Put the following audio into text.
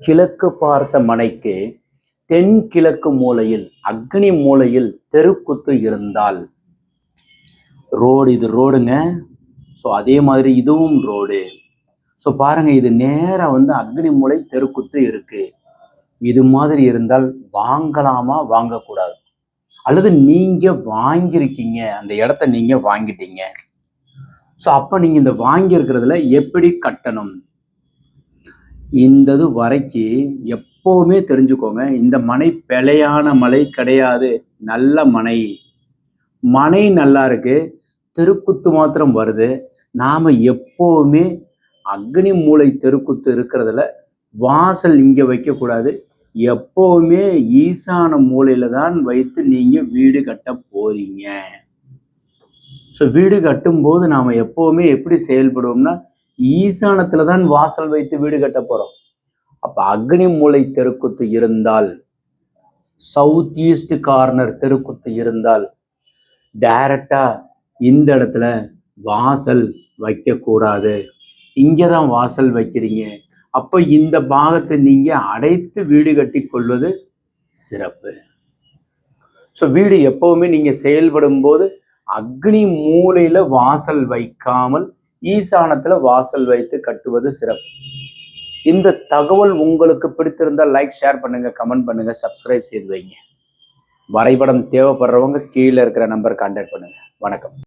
கிழக்கு பார்த்த மனைக்கு தென்கிழக்கு மூலையில் அக்னி மூலையில் தெருக்குத்து இருந்தால் இது ரோடுங்க. ஸோ அதே மாதிரி இதுவும் ரோடு. ஸோ பாருங்க, இது நேராக அக்னி மூலை தெருக்குத்து இருக்கு. இது மாதிரி இருந்தால் வாங்கலாமா வாங்கக்கூடாது? அல்லது நீங்க வாங்கியிருக்கீங்க, அந்த இடத்த நீங்க வாங்கிட்டீங்க. ஸோ அப்போ நீங்க இந்த வாங்கி இருக்கிறதுல எப்படி கட்டணும்? இந்த வரைக்கு எப்பவுமே தெரிஞ்சுக்கோங்க, இந்த மனை பிழையான மலை கிடையாது, நல்ல மனை. மனை நல்லா இருக்கு, தெருக்குத்து மாத்திரம் வருது. நாம எப்பவுமே அக்னி மூலை தெருக்குத்து இருக்கிறதுல வாசல் இங்க வைக்கக்கூடாது. எப்பவுமே ஈசான மூலையில தான் வைத்து நீங்க வீடு கட்ட போறீங்க. ஸோ வீடு கட்டும் போது நாம எப்பவுமே எப்படி செயல்படுவோம்னா, ஈசானத்துல தான் வாசல் வைத்து வீடு கட்ட போறோம். அப்ப அக்னி மூலை தெருக்குத்து இருந்தால், சவுத் ஈஸ்ட் கார்னர் தெருக்குத்து இருந்தால் டைரக்டா இந்த இடத்துல வாசல் வைக்க கூடாது. இங்கதான் வாசல் வைக்கிறீங்க. அப்ப இந்த பாகத்தை நீங்க அடைத்து வீடு கட்டி கொள்வது சிறப்பு. ஸோ வீடு எப்பவுமே நீங்க செயல்படும் போது அக்னி மூலையில வாசல் வைக்காமல் ஈசானத்துல வாசல் வைத்து கட்டுவது சிறப்பு. இந்த தகவல் உங்களுக்கு பிடித்திருந்தால் லைக், ஷேர் பண்ணுங்க, கமெண்ட் பண்ணுங்க, சப்ஸ்கிரைப் செய்து வைங்க. வரைபடம் தேவைப்படுறவங்க கீழே இருக்கிற நம்பர் கான்டாக்ட் பண்ணுங்க. வணக்கம்.